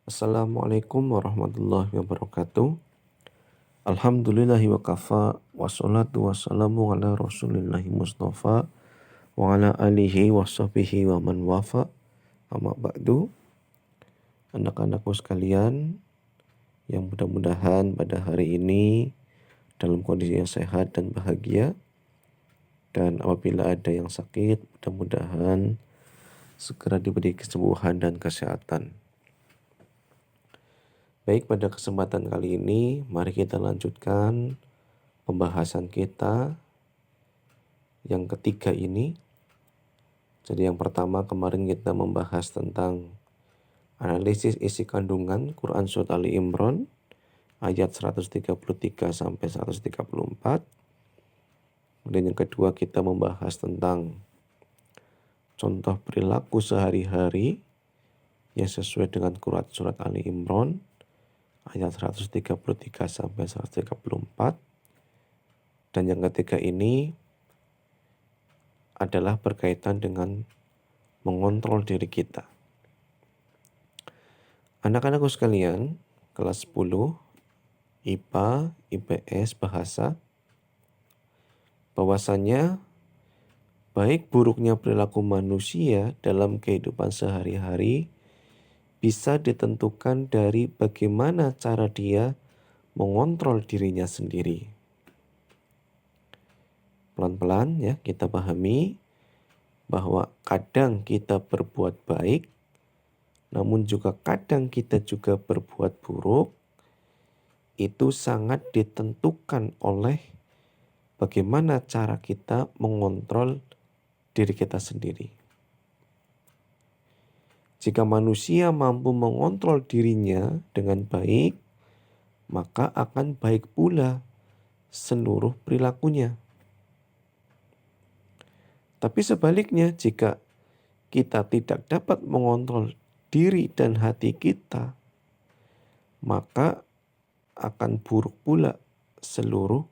Assalamualaikum warahmatullahi wabarakatuh. Alhamdulillahi wa kafa. Wassalatu wassalamu ala rasulillahi mustafa. Wa ala alihi wa sahbihi wa man wafa. Amma ba'du. Anak-anakku sekalian, yang mudah-mudahan pada hari ini dalam kondisi yang sehat dan bahagia. Dan apabila ada yang sakit, mudah-mudahan segera diberi kesembuhan dan kesehatan. Baik, pada kesempatan kali ini mari kita lanjutkan pembahasan kita yang ketiga ini. Jadi yang pertama kemarin kita membahas tentang analisis isi kandungan Quran Surat Ali Imran ayat 133 sampai 134. Kemudian yang kedua kita membahas tentang contoh perilaku sehari-hari yang sesuai dengan Quran Surat Ali Imran ayat 133 sampai 134. Dan yang ketiga ini adalah berkaitan dengan mengontrol diri kita. Anak-anakku sekalian, kelas 10, IPA, IPS, Bahasa, bahwasanya baik buruknya perilaku manusia dalam kehidupan sehari-hari bisa ditentukan dari bagaimana cara dia mengontrol dirinya sendiri. Pelan-pelan ya kita pahami bahwa kadang kita berbuat baik, namun juga kadang kita juga berbuat buruk. Itu sangat ditentukan oleh bagaimana cara kita mengontrol diri kita sendiri. Jika manusia mampu mengontrol dirinya dengan baik, maka akan baik pula seluruh perilakunya. Tapi sebaliknya, jika kita tidak dapat mengontrol diri dan hati kita, maka akan buruk pula seluruh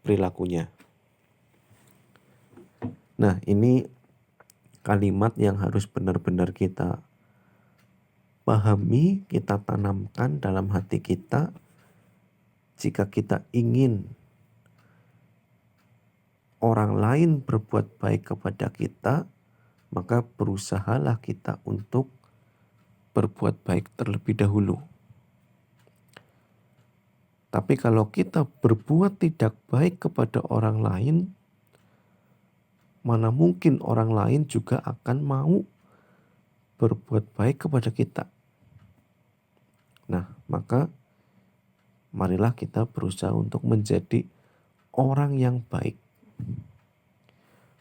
perilakunya. Nah, ini kalimat yang harus benar-benar kita pahami, kita tanamkan dalam hati kita. Jika kita ingin orang lain berbuat baik kepada kita, maka berusahalah kita untuk berbuat baik terlebih dahulu. Tapi kalau kita berbuat tidak baik kepada orang lain, mana mungkin orang lain juga akan mau berbuat baik kepada kita. Nah, maka marilah kita berusaha untuk menjadi orang yang baik.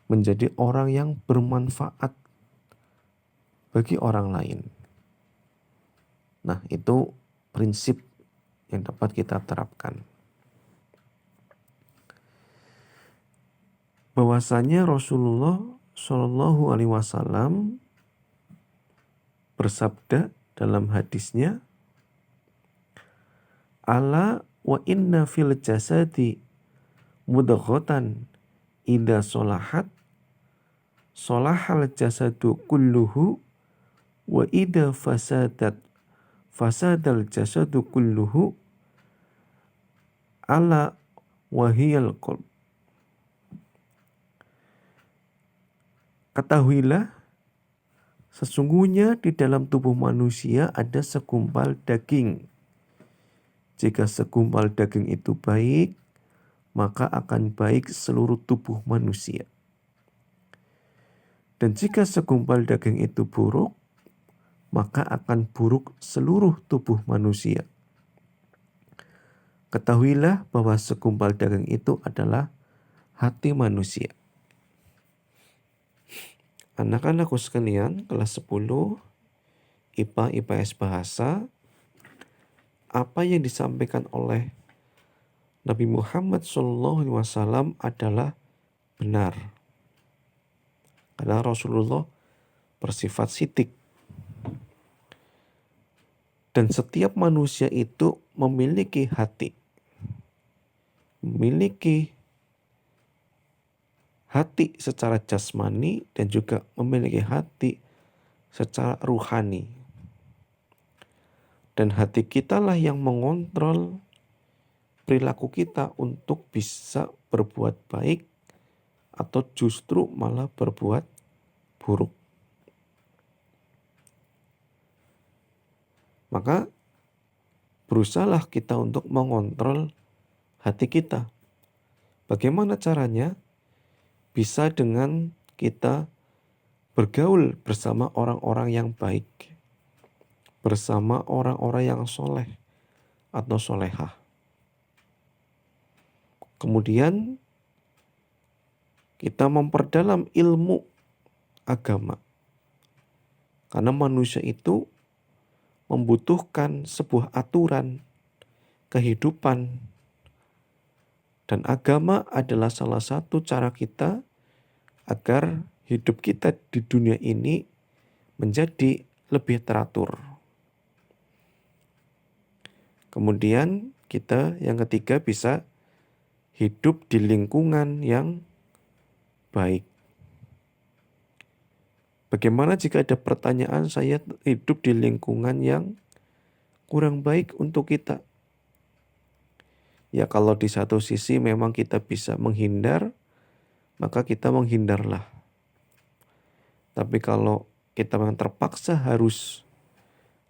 Menjadi orang yang bermanfaat bagi orang lain. Nah, itu prinsip yang dapat kita terapkan. Bahwasanya Rasulullah Shallallahu Alaihi Wasallam bersabda dalam hadisnya, "Ala wa inna fil jasadi mudghatan idza solahat solahal jasadu kulluhu wa idza fasadat fasadal jasadu kulluhu ala wahiyal qalb." Ketahuilah, sesungguhnya di dalam tubuh manusia ada segumpal daging. Jika segumpal daging itu baik, maka akan baik seluruh tubuh manusia. Dan jika segumpal daging itu buruk, maka akan buruk seluruh tubuh manusia. Ketahuilah bahwa segumpal daging itu adalah hati manusia. Anak-anakku sekalian, kelas 10, IPA, IPS Bahasa, apa yang disampaikan oleh Nabi Muhammad SAW adalah benar. Karena Rasulullah bersifat sidik. Dan setiap manusia itu memiliki hati. Memiliki hati secara jasmani dan juga memiliki hati secara ruhani. Dan hati kita lah yang mengontrol perilaku kita untuk bisa berbuat baik atau justru malah berbuat buruk. Maka berusahalah kita untuk mengontrol hati kita. Bagaimana caranya? Bisa dengan kita bergaul bersama orang-orang yang baik, bersama orang-orang yang soleh atau solehah. Kemudian kita memperdalam ilmu agama. Karena manusia itu membutuhkan sebuah aturan kehidupan. Dan agama adalah salah satu cara kita agar hidup kita di dunia ini menjadi lebih teratur. Kemudian kita yang ketiga bisa hidup di lingkungan yang baik. Bagaimana jika ada pertanyaan saya hidup di lingkungan yang kurang baik untuk kita? Ya kalau di satu sisi memang kita bisa menghindar, maka kita menghindarlah. Tapi kalau kita memang terpaksa harus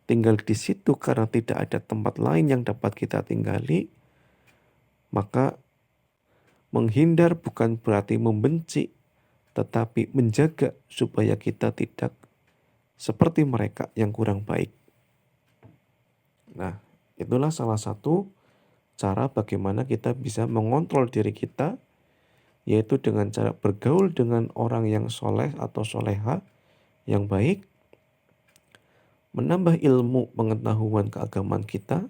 tinggal di situ karena tidak ada tempat lain yang dapat kita tinggali, maka menghindar bukan berarti membenci, tetapi menjaga supaya kita tidak seperti mereka yang kurang baik. Nah, itulah salah satu cara bagaimana kita bisa mengontrol diri kita, yaitu dengan cara bergaul dengan orang yang soleh atau soleha yang baik, menambah ilmu pengetahuan keagamaan kita,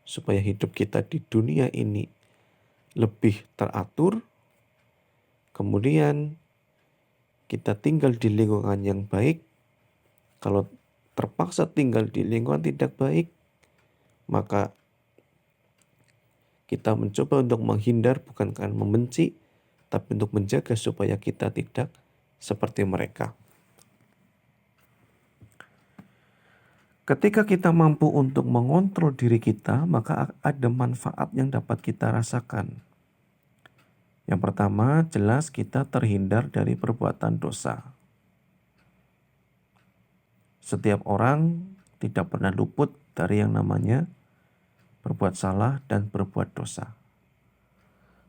supaya hidup kita di dunia ini lebih teratur. Kemudian kita tinggal di lingkungan yang baik. Kalau terpaksa tinggal di lingkungan tidak baik, maka kita mencoba untuk menghindar bukan karena membenci, tapi untuk menjaga supaya kita tidak seperti mereka. Ketika kita mampu untuk mengontrol diri kita, maka ada manfaat yang dapat kita rasakan. Yang pertama, jelas kita terhindar dari perbuatan dosa. Setiap orang tidak pernah luput dari yang namanya berbuat salah dan berbuat dosa.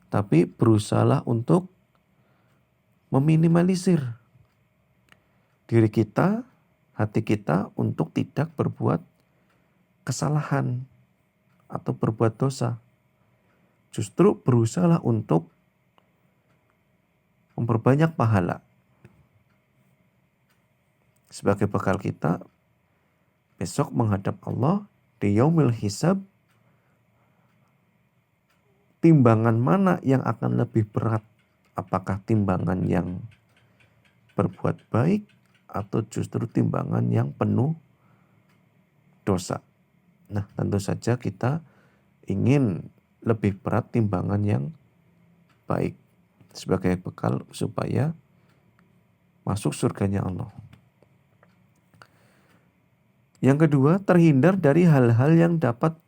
Tapi berusahalah untuk meminimalisir diri kita, hati kita untuk tidak berbuat kesalahan atau berbuat dosa. Justru berusahalah untuk memperbanyak pahala. Sebagai bekal kita besok menghadap Allah di yaumil hisab, timbangan mana yang akan lebih berat? Apakah timbangan yang berbuat baik atau justru timbangan yang penuh dosa? Nah, tentu saja kita ingin lebih berat timbangan yang baik sebagai bekal supaya masuk surganya Allah. Yang kedua, terhindar dari hal-hal yang dapat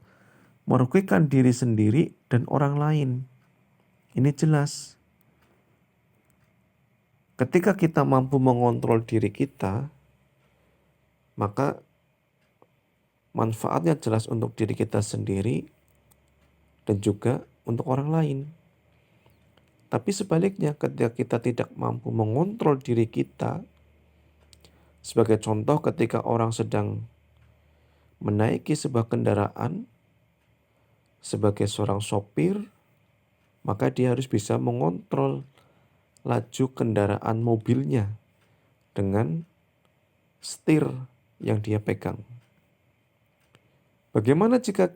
merugikan diri sendiri dan orang lain. Ini jelas. Ketika kita mampu mengontrol diri kita, maka manfaatnya jelas untuk diri kita sendiri dan juga untuk orang lain. Tapi sebaliknya, ketika kita tidak mampu mengontrol diri kita, sebagai contoh ketika orang sedang menaiki sebuah kendaraan, sebagai seorang sopir, maka dia harus bisa mengontrol laju kendaraan mobilnya dengan setir yang dia pegang. Bagaimana jika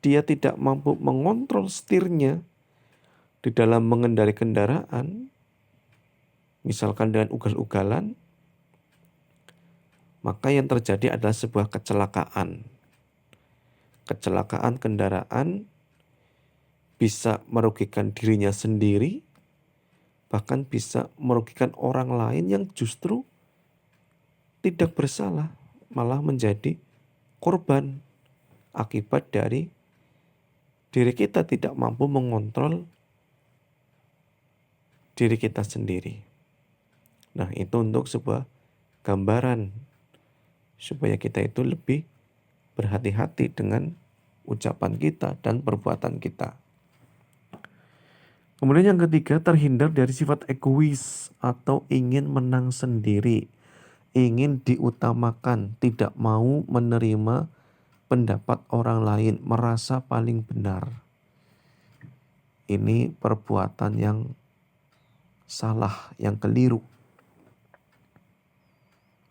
dia tidak mampu mengontrol setirnya di dalam mengendarai kendaraan, misalkan dengan ugal-ugalan, maka yang terjadi adalah sebuah kecelakaan. Kecelakaan kendaraan bisa merugikan dirinya sendiri, bahkan bisa merugikan orang lain yang justru tidak bersalah, malah menjadi korban. akibat dari diri kita tidak mampu mengontrol diri kita sendiri. Nah, itu untuk sebuah gambaran supaya kita itu lebih berhati-hati dengan ucapan kita dan perbuatan kita. Kemudian yang ketiga, terhindar dari sifat egois atau ingin menang sendiri, ingin diutamakan, tidak mau menerima pendapat orang lain, merasa paling benar. Ini perbuatan yang salah, yang keliru.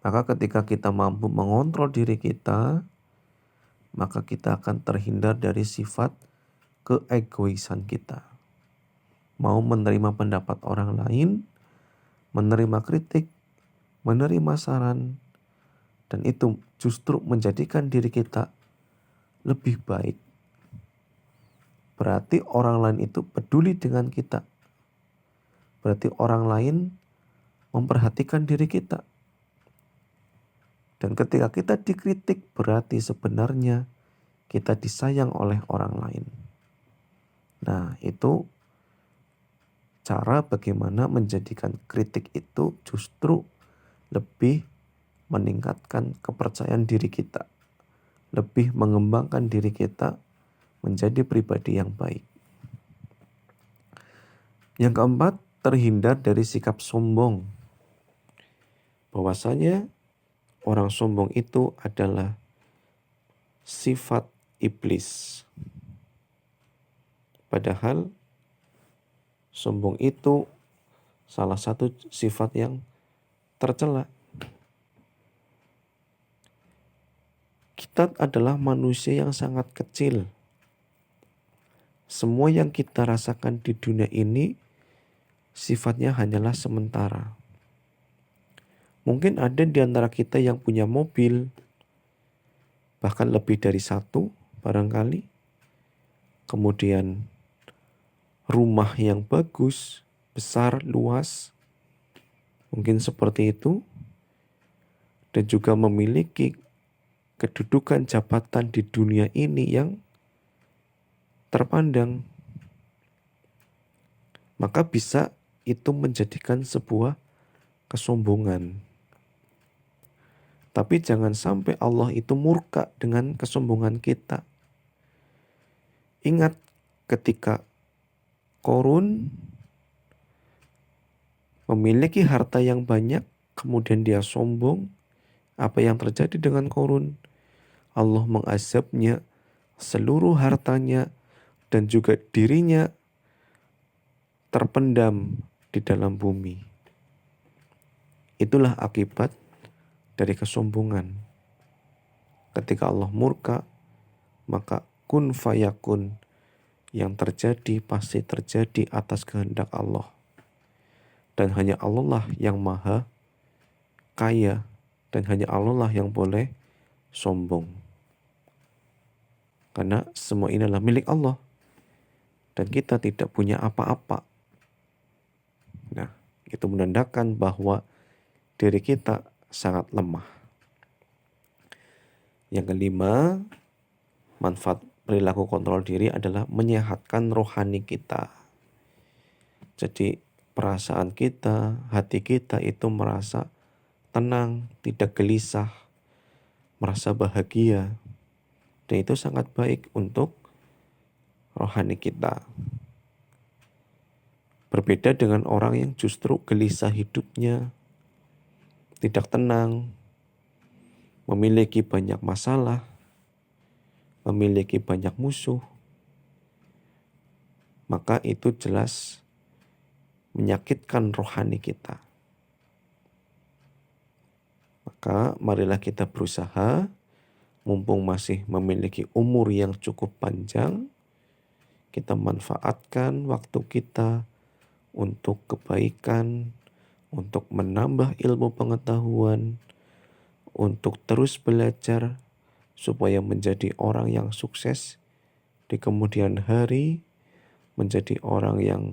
Maka ketika kita mampu mengontrol diri kita, maka kita akan terhindar dari sifat keegoisan kita. Mau menerima pendapat orang lain, menerima kritik, menerima saran, dan itu justru menjadikan diri kita lebih baik. Berarti orang lain itu peduli dengan kita. Berarti orang lain memperhatikan diri kita. Dan ketika kita dikritik, berarti sebenarnya kita disayang oleh orang lain. Nah, itu cara bagaimana menjadikan kritik itu justru lebih meningkatkan kepercayaan diri kita, lebih mengembangkan diri kita menjadi pribadi yang baik. Yang keempat, terhindar dari sikap sombong. Bahwasanya orang sombong itu adalah sifat iblis. Padahal sombong itu salah satu sifat yang tercela. Kita adalah manusia yang sangat kecil. Semua yang kita rasakan di dunia ini sifatnya hanyalah sementara. Mungkin ada di antara kita yang punya mobil, bahkan lebih dari satu barangkali. Kemudian rumah yang bagus, besar, luas, mungkin seperti itu. Dan juga memiliki kedudukan jabatan di dunia ini yang terpandang. Maka bisa itu menjadikan sebuah kesombongan. Tapi jangan sampai Allah itu murka dengan kesombongan kita. Ingat ketika Qarun memiliki harta yang banyak, kemudian dia sombong, apa yang terjadi dengan Qarun? Allah mengazabnya, seluruh hartanya dan juga dirinya terpendam di dalam bumi. Itulah akibat dari kesombongan. Ketika Allah murka, maka kun fayakun, yang terjadi pasti terjadi atas kehendak Allah. Dan hanya Allah lah yang maha kaya, dan hanya Allah lah yang boleh sombong. Karena semua ini adalah milik Allah. Dan kita tidak punya apa-apa. Nah, itu menandakan bahwa diri kita sangat lemah. Yang kelima, manfaat perilaku kontrol diri adalah menyehatkan rohani kita. Jadi perasaan kita, hati kita itu merasa tenang, tidak gelisah, merasa bahagia. Dan itu sangat baik untuk rohani kita. Berbeda dengan orang yang justru gelisah hidupnya, tidak tenang, memiliki banyak masalah, memiliki banyak musuh, maka itu jelas menyakitkan rohani kita. Maka marilah kita berusaha, mumpung masih memiliki umur yang cukup panjang, kita manfaatkan waktu kita untuk kebaikan, untuk menambah ilmu pengetahuan, untuk terus belajar supaya menjadi orang yang sukses di kemudian hari, menjadi orang yang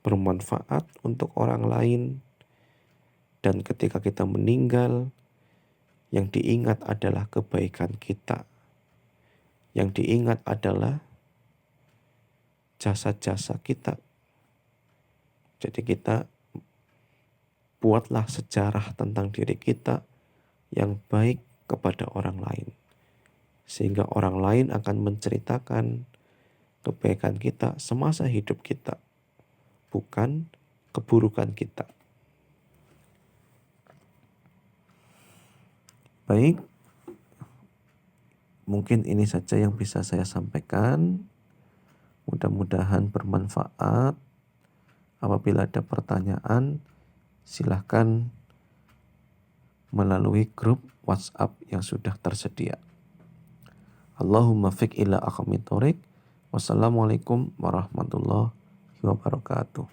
bermanfaat untuk orang lain. Dan ketika kita meninggal, yang diingat adalah kebaikan kita. Yang diingat adalah jasa-jasa kita. Jadi kita buatlah sejarah tentang diri kita yang baik kepada orang lain. Sehingga orang lain akan menceritakan kebaikan kita semasa hidup kita, bukan keburukan kita. Baik, mungkin ini saja yang bisa saya sampaikan. Mudah-mudahan bermanfaat. Apabila ada pertanyaan, silahkan melalui grup WhatsApp yang sudah tersedia. Allahumma fiq ila aqamit thoriq. Wassalamualaikum warahmatullahi wabarakatuh.